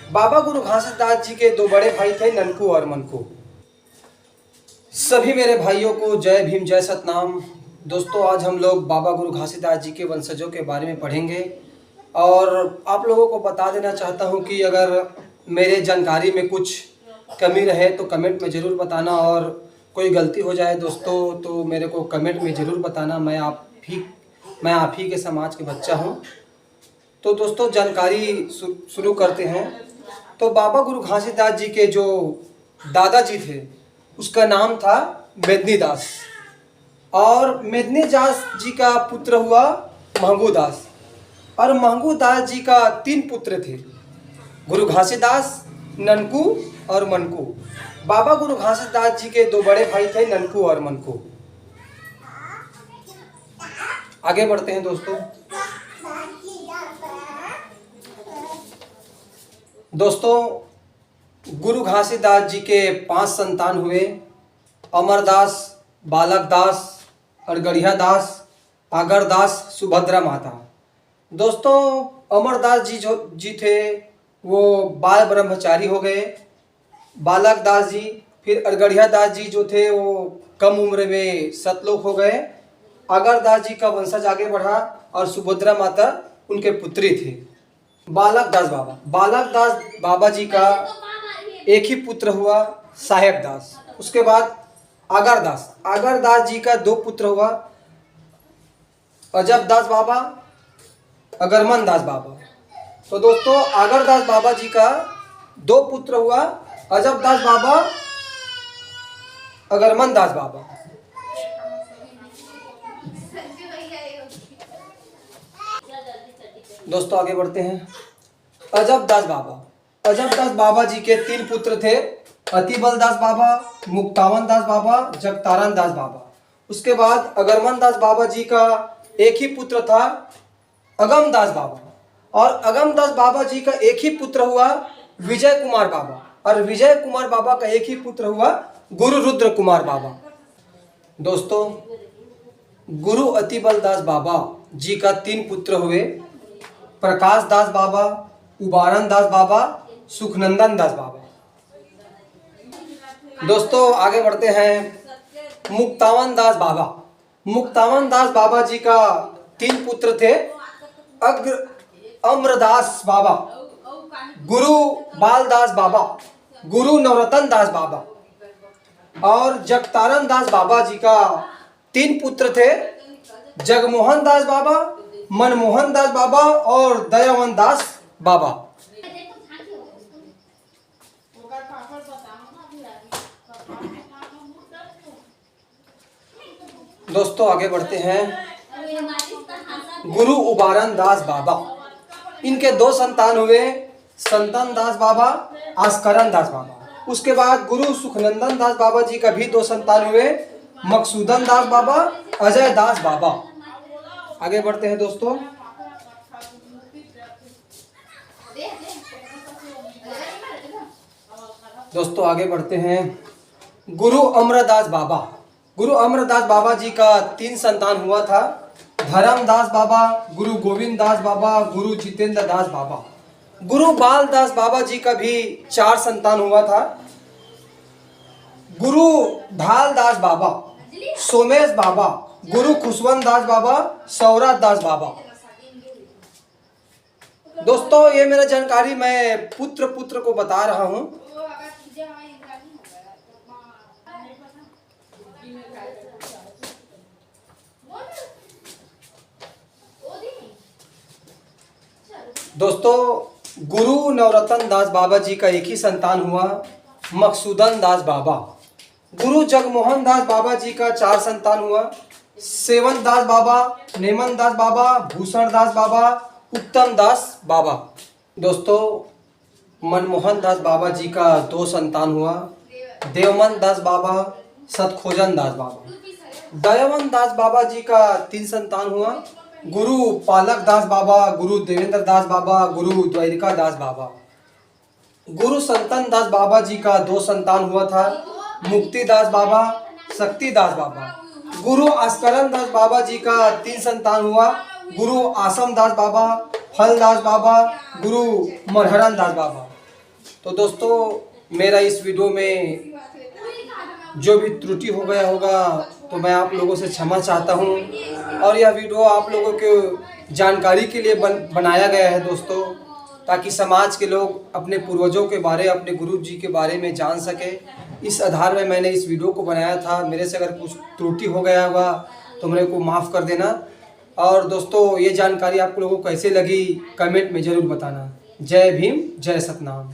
बाबा गुरु घासीदास जी के दो बड़े भाई थे, ननकू और मनकू। सभी मेरे भाइयों को जय भीम, जय सतनाम। दोस्तों, आज हम लोग बाबा गुरु घासीदास जी के वंशजों के बारे में पढ़ेंगे और आप लोगों को बता देना चाहता हूं कि अगर मेरे जानकारी में कुछ कमी रहे तो कमेंट में ज़रूर बताना, और कोई गलती हो जाए दोस्तों तो मेरे को कमेंट में ज़रूर बताना। मैं आप ही के समाज के बच्चा हूं। तो दोस्तों, जानकारी शुरू करते हैं। तो बाबा गुरु घासीदास जी के जो दादाजी थे उसका नाम था मेदिनी दास, और मेदिनी दास जी का पुत्र हुआ महंगू दास, और महंगू दास जी का 3 पुत्र थे, गुरु घासीदास, ननकू और मनकू। बाबा गुरु घासीदास जी के दो बड़े भाई थे, ननकू और मनकू। आगे बढ़ते हैं दोस्तों, गुरु घासीदास जी के 5 संतान हुए, अमरदास, बालक दास, अड़गड़िया दास, आगर दास, सुभद्रा माता। दोस्तों, अमरदास जी थे वो बाल ब्रह्मचारी हो गए। बालक दास जी, फिर अड़गड़िया दास जी जो थे वो कम उम्र में सतलोक हो गए। आगर दास जी का वंशज आगे बढ़ा और सुभद्रा माता उनके पुत्री थे। बालक दास बाबा जी का एक ही पुत्र हुआ, साहेब दास। उसके बाद आगर दास जी का 2 पुत्र हुआ, अजब दास बाबा, अगरमन दास बाबा। तो दोस्तों, आगर दास बाबा जी का 2 पुत्र हुआ, अजब दास बाबा, अगरमन दास बाबा। दोस्तों, आगे बढ़ते हैं। अजब दास बाबा जी के 3 पुत्र थे, अतिबल दास बाबा, मुक्तावन दास बाबा, जगतारण दास बाबा। उसके बाद अगरमन दास बाबा जी का एक ही पुत्र था, अगम दास बाबा, और अगम दास बाबा जी का एक ही पुत्र हुआ, विजय कुमार बाबा, और विजय कुमार बाबा का एक ही पुत्र हुआ, गुरु रुद्र कुमार बाबा। दोस्तों, गुरु अतिबल दास बाबा जी का 3 पुत्र हुए, प्रकाश दास बाबा, उबारन दास बाबा, सुखनंदन दास बाबा। दोस्तों, आगे बढ़ते हैं। मुक्तावन दास बाबा जी का 3 पुत्र थे, अम्रदास बाबा, गुरु बालदास बाबा, गुरु नवरतन दास बाबा, और जगतारण दास बाबा जी का 3 पुत्र थे, जगमोहन दास बाबा, मनमोहन दास बाबा और दयावन दास बाबा। दोस्तों, आगे बढ़ते हैं। गुरु उबारन दास बाबा, इनके 2 संतान हुए, संतन दास बाबा, आस्करन दास बाबा। उसके बाद गुरु सुखनंदन दास बाबा जी का भी 2 संतान हुए, मकसूदन दास बाबा, अजय दास बाबा। आगे बढ़ते हैं दोस्तों। आगे बढ़ते हैं। गुरु अमरदास बाबा जी का 3 संतान हुआ था, धर्मदास बाबा, गुरु गोविंद दास बाबा, गुरु जितेंद्र दास बाबा। गुरु बाल दास बाबा जी का भी 4 संतान हुआ था, गुरु ढाल दास बाबा, सोमेश बाबा, गुरु खुशवंत दास बाबा, सौराज दास बाबा। दोस्तों, ये मेरा जानकारी मैं पुत्र को बता रहा हूं। दोस्तों, गुरु नवरतन दास बाबा जी का एक ही संतान हुआ, मकसूदन दास बाबा। गुरु जगमोहन दास बाबा जी का 4 संतान हुआ, सेवन दास बाबा, नेमन दास बाबा, भूषण दास बाबा, उत्तम दास बाबा। दोस्तों, मनमोहन दास बाबा जी का 2 संतान हुआ, देवमन दास बाबा, सतखोजन दास बाबा। दयावन दास बाबा जी का 3 संतान हुआ, गुरु पालक दास बाबा, गुरु देवेंद्र दास बाबा, गुरु द्वारिका दास बाबा। गुरु संतन दास बाबा जी का 2 संतान हुआ था, मुक्ति दास बाबा, शक्ति दास बाबा। गुरु आस्करन दास बाबा जी का 3 संतान हुआ, गुरु आसम दास बाबा, फल दास बाबा, गुरु मरहरन दास बाबा। तो दोस्तों मेरा इस वीडियो में जो भी त्रुटि हो गया होगा तो मैं आप लोगों से क्षमा चाहता हूं। और यह वीडियो आप लोगों के जानकारी के लिए बनाया गया है दोस्तों, ताकि समाज के लोग अपने पूर्वजों के बारे, अपने गुरु जी के बारे में जान सके। इस आधार में मैंने इस वीडियो को बनाया था। मेरे से अगर कुछ त्रुटि हो गया होगा तो मेरे को माफ़ कर देना। और दोस्तों ये जानकारी आप लोगों को कैसे लगी कमेंट में ज़रूर बताना। जय भीम, जय सतनाम।